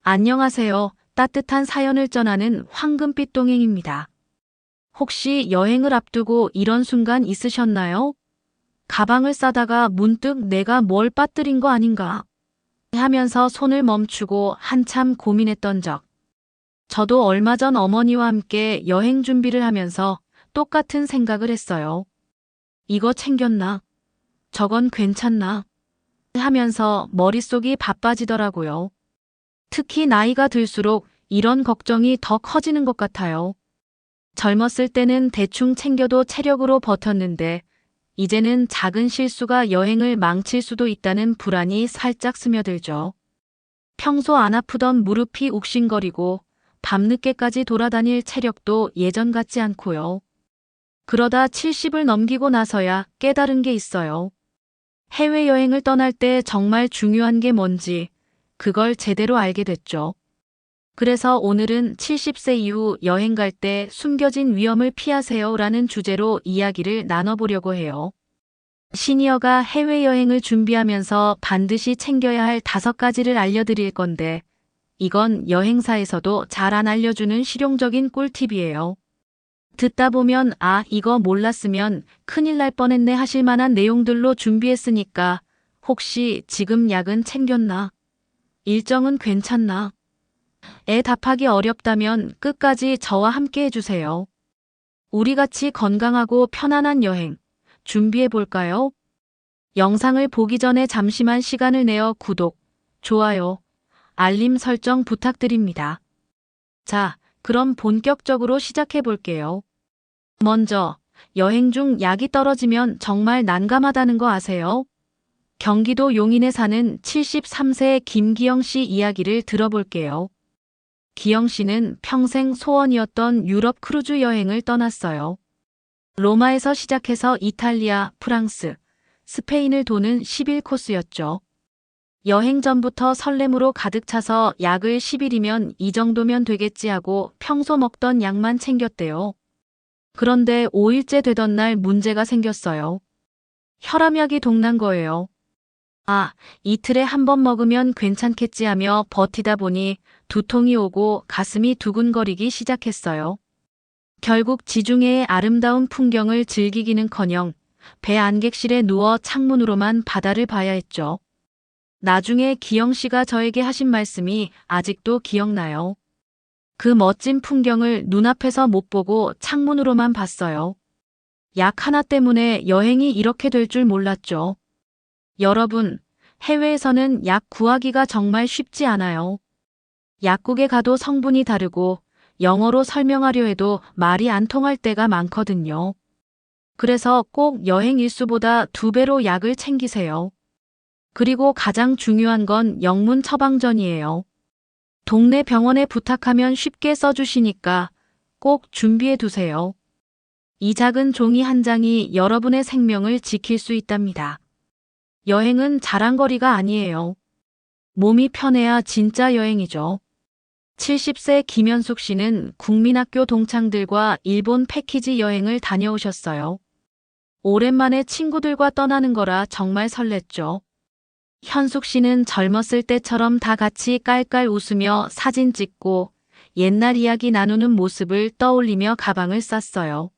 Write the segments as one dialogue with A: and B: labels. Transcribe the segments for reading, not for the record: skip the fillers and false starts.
A: 안녕하세요. 따뜻한 사연을 전하는 황금빛 동행입니다. 혹시 여행을 앞두고 이런 순간 있으셨나요? 가방을 싸다가 문득 내가 뭘 빠뜨린 거 아닌가 하면서 손을 멈추고 한참 고민했던 적. 저도 얼마 전 어머니와 함께 여행 준비를 하면서 똑같은 생각을 했어요. 이거 챙겼나? 저건 괜찮나? 하면서 머릿속이 바빠지더라고요. 특히 나이가 들수록 이런 걱정이 더 커지는 것 같아요. 젊었을 때는 대충 챙겨도 체력으로 버텼는데 이제는 작은 실수가 여행을 망칠 수도 있다는 불안이 살짝 스며들죠. 평소 안 아프던 무릎이 욱신거리고 밤늦게까지 돌아다닐 체력도 예전 같지 않고요. 그러다 70을 넘기고 나서야 깨달은 게 있어요. 해외여행을 떠날 때 정말 중요한 게 뭔지 그걸 제대로 알게 됐죠. 그래서 오늘은 70세 이후 여행 갈 때 숨겨진 위험을 피하세요 라는 주제로 이야기를 나눠보려고 해요. 시니어가 해외여행을 준비하면서 반드시 챙겨야 할 5가지를 알려드릴 건데 이건 여행사에서도 잘 안 알려주는 실용적인 꿀팁이에요. 듣다 보면 이거 몰랐으면 큰일 날 뻔했네 하실 만한 내용들로 준비했으니까 혹시 지금 약은 챙겼나? 일정은 괜찮나? 애 답하기 어렵다면 끝까지 저와 함께 해주세요. 우리 같이 건강하고 편안한 여행 준비해 볼까요? 영상을 보기 전에 잠시만 시간을 내어 구독, 좋아요, 알림 설정 부탁드립니다. 자, 그럼 본격적으로 시작해 볼게요. 먼저, 여행 중 약이 떨어지면 정말 난감하다는 거 아세요? 경기도 용인에 사는 73세 김기영 씨 이야기를 들어볼게요. 기영 씨는 평생 소원이었던 유럽 크루즈 여행을 떠났어요. 로마에서 시작해서 이탈리아, 프랑스, 스페인을 도는 11 코스였죠. 여행 전부터 설렘으로 가득 차서 약을 10일이면 이 정도면 되겠지 하고 평소 먹던 약만 챙겼대요. 그런데 5일째 되던 날 문제가 생겼어요. 혈압약이 동난 거예요. 이틀에 한 번 먹으면 괜찮겠지 하며 버티다 보니 두통이 오고 가슴이 두근거리기 시작했어요. 결국 지중해의 아름다운 풍경을 즐기기는커녕 배 안객실에 누워 창문으로만 바다를 봐야 했죠. 나중에 기영 씨가 저에게 하신 말씀이 아직도 기억나요. 그 멋진 풍경을 눈앞에서 못 보고 창문으로만 봤어요. 약 하나 때문에 여행이 이렇게 될 줄 몰랐죠. 여러분, 해외에서는 약 구하기가 정말 쉽지 않아요. 약국에 가도 성분이 다르고 영어로 설명하려 해도 말이 안 통할 때가 많거든요. 그래서 꼭 여행 일수보다 2배로 약을 챙기세요. 그리고 가장 중요한 건 영문 처방전이에요. 동네 병원에 부탁하면 쉽게 써주시니까 꼭 준비해 두세요. 이 작은 종이 한 장이 여러분의 생명을 지킬 수 있답니다. 여행은 자랑거리가 아니에요. 몸이 편해야 진짜 여행이죠. 70세 김현숙 씨는 국민학교 동창들과 일본 패키지 여행을 다녀오셨어요. 오랜만에 친구들과 떠나는 거라 정말 설렜죠. 현숙 씨는 젊었을 때처럼 다 같이 깔깔 웃으며 사진 찍고 옛날 이야기 나누는 모습을 떠올리며 가방을 쌌어요.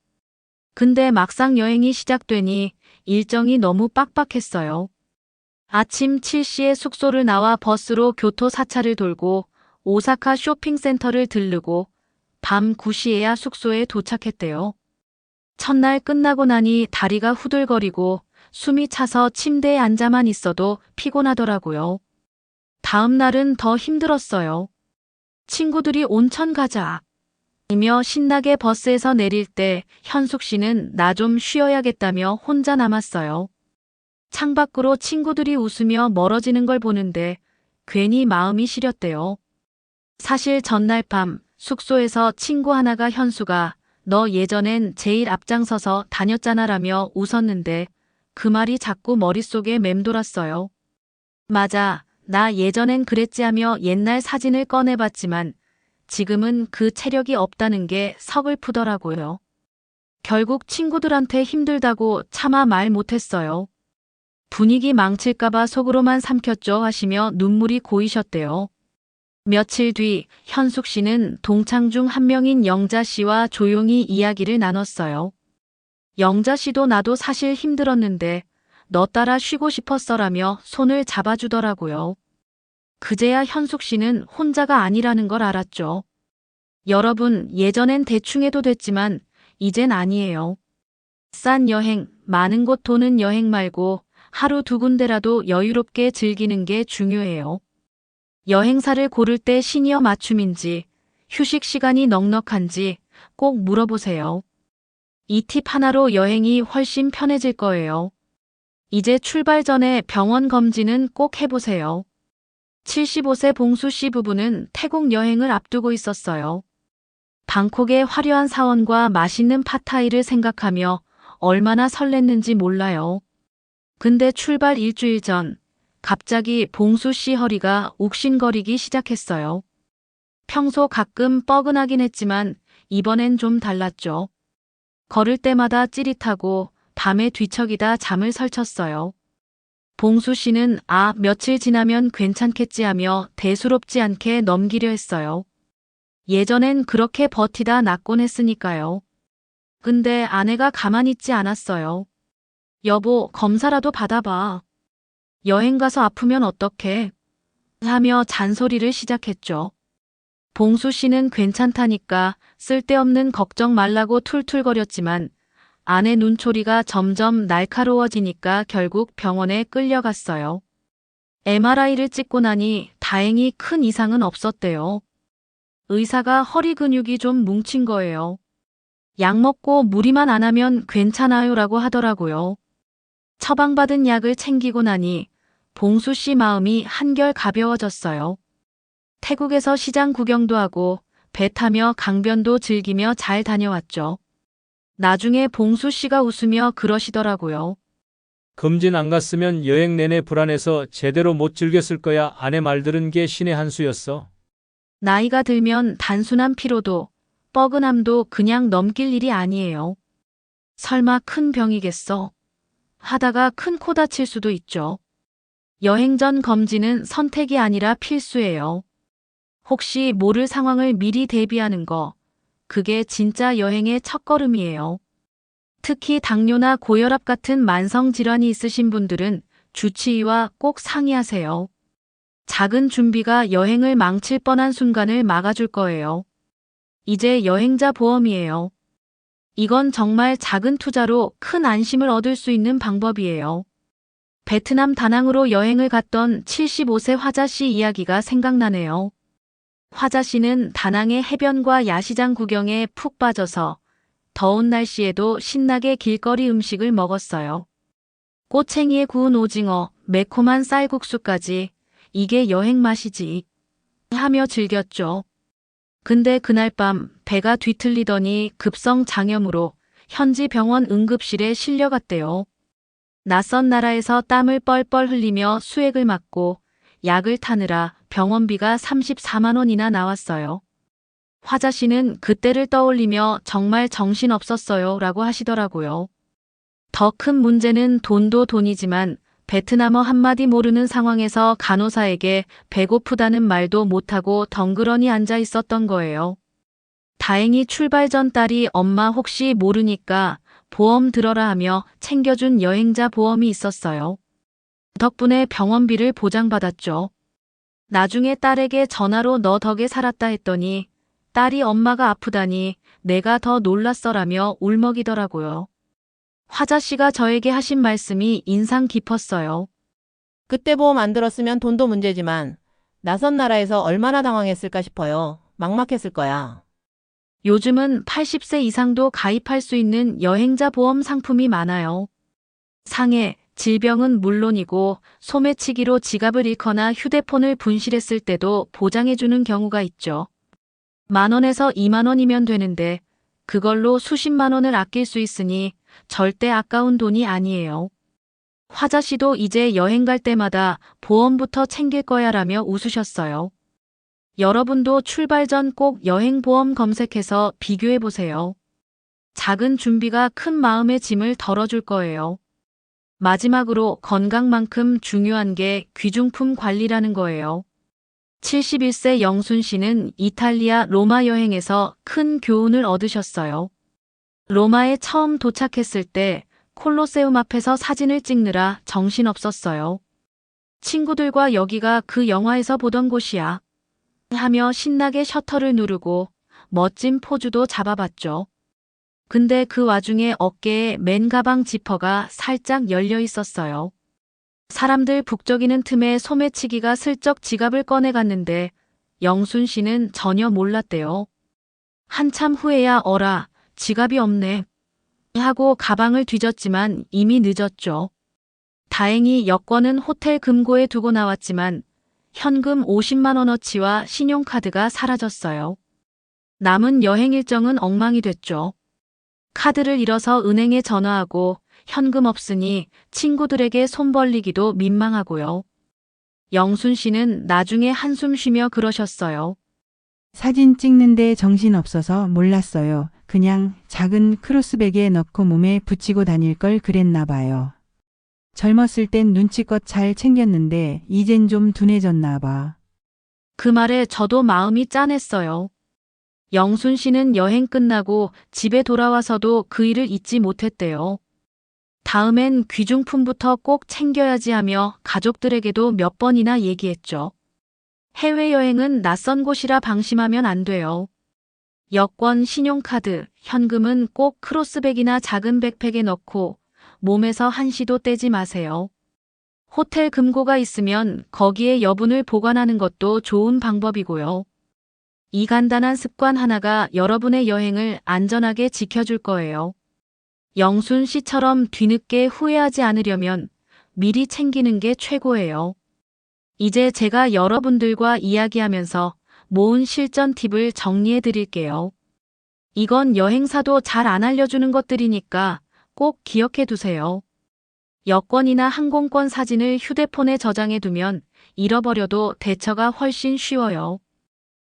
A: 근데 막상 여행이 시작되니 일정이 너무 빡빡했어요. 아침 7시에 숙소를 나와 버스로 교토 4차를 돌고 오사카 쇼핑센터를 들르고 밤 9시에야 숙소에 도착했대요. 첫날 끝나고 나니 다리가 후들거리고 숨이 차서 침대에 앉아만 있어도 피곤하더라고요. 다음 날은 더 힘들었어요. 친구들이 온천 가자 이며 신나게 버스에서 내릴 때 현숙 씨는 나 좀 쉬어야겠다며 혼자 남았어요. 창밖으로 친구들이 웃으며 멀어지는 걸 보는데 괜히 마음이 시렸대요. 사실 전날 밤 숙소에서 친구 하나가 현수가 너 예전엔 제일 앞장서서 다녔잖아라며 웃었는데 그 말이 자꾸 머릿속에 맴돌았어요. 맞아, 나 예전엔 그랬지 하며 옛날 사진을 꺼내봤지만 지금은 그 체력이 없다는 게 서글프더라고요. 결국 친구들한테 힘들다고 차마 말 못했어요. 분위기 망칠까봐 속으로만 삼켰죠 하시며 눈물이 고이셨대요. 며칠 뒤 현숙 씨는 동창 중 한 명인 영자 씨와 조용히 이야기를 나눴어요. 영자 씨도 나도 사실 힘들었는데 너 따라 쉬고 싶었어라며 손을 잡아주더라고요. 그제야 현숙 씨는 혼자가 아니라는 걸 알았죠. 여러분, 예전엔 대충 해도 됐지만 이젠 아니에요. 싼 여행, 많은 곳 도는 여행 말고 하루 두 군데라도 여유롭게 즐기는 게 중요해요. 여행사를 고를 때 시니어 맞춤인지 휴식 시간이 넉넉한지 꼭 물어보세요. 이 팁 하나로 여행이 훨씬 편해질 거예요. 이제 출발 전에 병원 검진은 꼭 해보세요. 75세 봉수 씨 부부는 태국 여행을 앞두고 있었어요. 방콕의 화려한 사원과 맛있는 팟타이를 생각하며 얼마나 설렜는지 몰라요. 근데 출발 일주일 전, 갑자기 봉수 씨 허리가 욱신거리기 시작했어요. 평소 가끔 뻐근하긴 했지만 이번엔 좀 달랐죠. 걸을 때마다 찌릿하고 밤에 뒤척이다 잠을 설쳤어요. 봉수 씨는 며칠 지나면 괜찮겠지 하며 대수롭지 않게 넘기려 했어요. 예전엔 그렇게 버티다 낫곤 했으니까요. 근데 아내가 가만히 있지 않았어요. 여보, 검사라도 받아봐. 여행 가서 아프면 어떡해? 하며 잔소리를 시작했죠. 봉수 씨는 괜찮다니까 쓸데없는 걱정 말라고 툴툴거렸지만 아내 눈초리가 점점 날카로워지니까 결국 병원에 끌려갔어요. MRI를 찍고 나니 다행히 큰 이상은 없었대요. 의사가 허리 근육이 좀 뭉친 거예요. 약 먹고 무리만 안 하면 괜찮아요라고 하더라고요. 처방받은 약을 챙기고 나니 봉수 씨 마음이 한결 가벼워졌어요. 태국에서 시장 구경도 하고 배 타며 강변도 즐기며 잘 다녀왔죠. 나중에 봉수 씨가 웃으며 그러시더라고요.
B: 검진 안 갔으면 여행 내내 불안해서 제대로 못 즐겼을 거야. 아내 말 들은 게 신의 한 수였어.
A: 나이가 들면 단순한 피로도, 뻐근함도 그냥 넘길 일이 아니에요. 설마 큰 병이겠어? 하다가 큰 코 다칠 수도 있죠. 여행 전 검진은 선택이 아니라 필수예요. 혹시 모를 상황을 미리 대비하는 거, 그게 진짜 여행의 첫걸음이에요. 특히 당뇨나 고혈압 같은 만성 질환이 있으신 분들은 주치의와 꼭 상의하세요. 작은 준비가 여행을 망칠 뻔한 순간을 막아줄 거예요. 이제 여행자 보험이에요. 이건 정말 작은 투자로 큰 안심을 얻을 수 있는 방법이에요. 베트남 다낭으로 여행을 갔던 75세 화자 씨 이야기가 생각나네요. 화자 씨는 다낭의 해변과 야시장 구경에 푹 빠져서 더운 날씨에도 신나게 길거리 음식을 먹었어요. 꼬챙이에 구운 오징어, 매콤한 쌀국수까지 이게 여행 맛이지 하며 즐겼죠. 근데 그날 밤 배가 뒤틀리더니 급성 장염으로 현지 병원 응급실에 실려갔대요. 낯선 나라에서 땀을 뻘뻘 흘리며 수액을 맞고 약을 타느라 병원비가 34만 원이나 나왔어요. 화자 씨는 그때를 떠올리며 정말 정신없었어요 라고 하시더라고요. 더 큰 문제는 돈도 돈이지만 베트남어 한마디 모르는 상황에서 간호사에게 배고프다는 말도 못하고 덩그러니 앉아 있었던 거예요. 다행히 출발 전 딸이 엄마 혹시 모르니까 보험 들어라 하며 챙겨준 여행자 보험이 있었어요. 덕분에 병원비를 보장받았죠. 나중에 딸에게 전화로 너 덕에 살았다 했더니 딸이 엄마가 아프다니 내가 더 놀랐어라며 울먹이더라고요. 화자 씨가 저에게 하신 말씀이 인상 깊었어요.
C: 그때 보험 안 들었으면 돈도 문제지만 낯선 나라에서 얼마나 당황했을까 싶어요. 막막했을 거야.
A: 요즘은 80세 이상도 가입할 수 있는 여행자 보험 상품이 많아요. 상해, 질병은 물론이고 소매치기로 지갑을 잃거나 휴대폰을 분실했을 때도 보장해주는 경우가 있죠. 10,000원에서 20,000원이면 되는데 그걸로 수십만 원을 아낄 수 있으니 절대 아까운 돈이 아니에요. 화자 씨도 이제 여행 갈 때마다 보험부터 챙길 거야 라며 웃으셨어요. 여러분도 출발 전 꼭 여행 보험 검색해서 비교해 보세요. 작은 준비가 큰 마음의 짐을 덜어줄 거예요. 마지막으로 건강만큼 중요한 게 귀중품 관리라는 거예요. 71세 영순 씨는 이탈리아 로마 여행에서 큰 교훈을 얻으셨어요. 로마에 처음 도착했을 때 콜로세움 앞에서 사진을 찍느라 정신없었어요. 친구들과 여기가 그 영화에서 보던 곳이야 하며 신나게 셔터를 누르고 멋진 포즈도 잡아봤죠. 근데 그 와중에 어깨에 맨 가방 지퍼가 살짝 열려 있었어요. 사람들 북적이는 틈에 소매치기가 슬쩍 지갑을 꺼내갔는데 영순 씨는 전혀 몰랐대요. 한참 후에야 어라, 지갑이 없네 하고 가방을 뒤졌지만 이미 늦었죠. 다행히 여권은 호텔 금고에 두고 나왔지만 현금 50만 원어치와 신용카드가 사라졌어요. 남은 여행 일정은 엉망이 됐죠. 카드를 잃어서 은행에 전화하고 현금 없으니 친구들에게 손 벌리기도 민망하고요. 영순 씨는 나중에 한숨 쉬며 그러셨어요.
D: 사진 찍는데 정신없어서 몰랐어요. 그냥 작은 크로스백에 넣고 몸에 붙이고 다닐 걸 그랬나 봐요. 젊었을 땐 눈치껏 잘 챙겼는데 이젠 좀 둔해졌나 봐.
A: 그 말에 저도 마음이 짠했어요. 영순 씨는 여행 끝나고 집에 돌아와서도 그 일을 잊지 못했대요. 다음엔 귀중품부터 꼭 챙겨야지 하며 가족들에게도 몇 번이나 얘기했죠. 해외여행은 낯선 곳이라 방심하면 안 돼요. 여권, 신용카드, 현금은 꼭 크로스백이나 작은 백팩에 넣고 몸에서 한시도 떼지 마세요. 호텔 금고가 있으면 거기에 여분을 보관하는 것도 좋은 방법이고요. 이 간단한 습관 하나가 여러분의 여행을 안전하게 지켜줄 거예요. 영순 씨처럼 뒤늦게 후회하지 않으려면 미리 챙기는 게 최고예요. 이제 제가 여러분들과 이야기하면서 모은 실전 팁을 정리해 드릴게요. 이건 여행사도 잘 안 알려주는 것들이니까 꼭 기억해 두세요. 여권이나 항공권 사진을 휴대폰에 저장해 두면 잃어버려도 대처가 훨씬 쉬워요.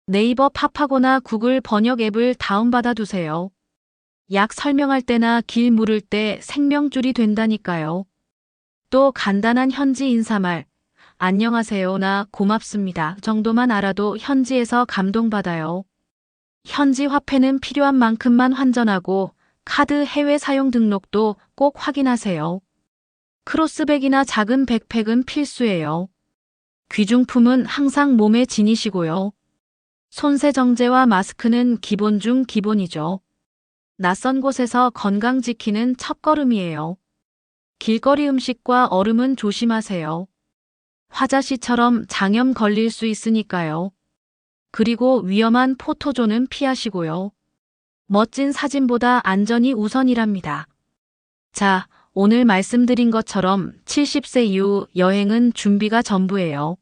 A: 네이버 팝하거나 구글 번역 앱을 다운받아 두세요. 약 설명할 때나 길 물을 때 생명줄이 된다니까요. 또 간단한 현지 인사말, 안녕하세요나 고맙습니다 정도만 알아도 현지에서 감동받아요. 현지 화폐는 필요한 만큼만 환전하고 카드 해외 사용 등록도 꼭 확인하세요. 크로스백이나 작은 백팩은 필수예요. 귀중품은 항상 몸에 지니시고요. 손세정제와 마스크는 기본 중 기본이죠. 낯선 곳에서 건강 지키는 첫걸음이에요. 길거리 음식과 얼음은 조심하세요. 화자씨처럼 장염 걸릴 수 있으니까요. 그리고 위험한 포토존은 피하시고요. 멋진 사진보다 안전이 우선이랍니다. 자, 오늘 말씀드린 것처럼 70세 이후 여행은 준비가 전부예요.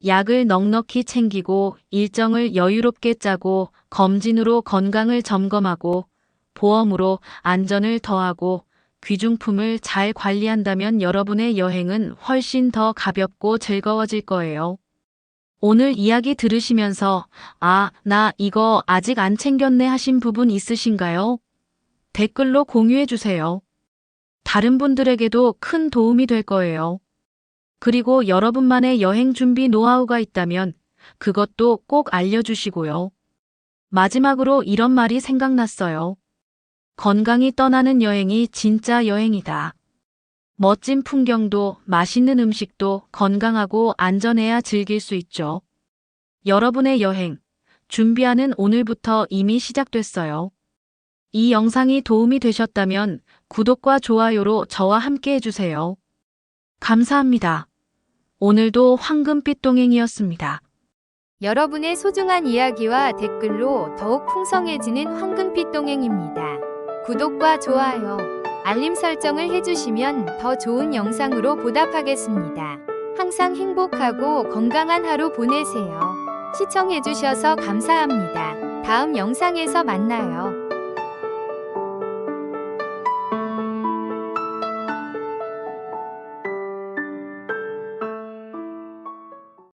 A: 약을 넉넉히 챙기고 일정을 여유롭게 짜고 검진으로 건강을 점검하고 보험으로 안전을 더하고 귀중품을 잘 관리한다면 여러분의 여행은 훨씬 더 가볍고 즐거워질 거예요. 오늘 이야기 들으시면서 나 이거 아직 안 챙겼네 하신 부분 있으신가요? 댓글로 공유해 주세요. 다른 분들에게도 큰 도움이 될 거예요. 그리고 여러분만의 여행 준비 노하우가 있다면 그것도 꼭 알려주시고요. 마지막으로 이런 말이 생각났어요. 건강이 떠나는 여행이 진짜 여행이다. 멋진 풍경도 맛있는 음식도 건강하고 안전해야 즐길 수 있죠. 여러분의 여행, 준비하는 오늘부터 이미 시작됐어요. 이 영상이 도움이 되셨다면 구독과 좋아요로 저와 함께 해주세요. 감사합니다. 오늘도 황금빛 동행이었습니다.
E: 여러분의 소중한 이야기와 댓글로 더욱 풍성해지는 황금빛 동행입니다. 구독과 좋아요, 알림 설정을 해주시면 더 좋은 영상으로 보답하겠습니다. 항상 행복하고 건강한 하루 보내세요. 시청해주셔서 감사합니다. 다음 영상에서 만나요.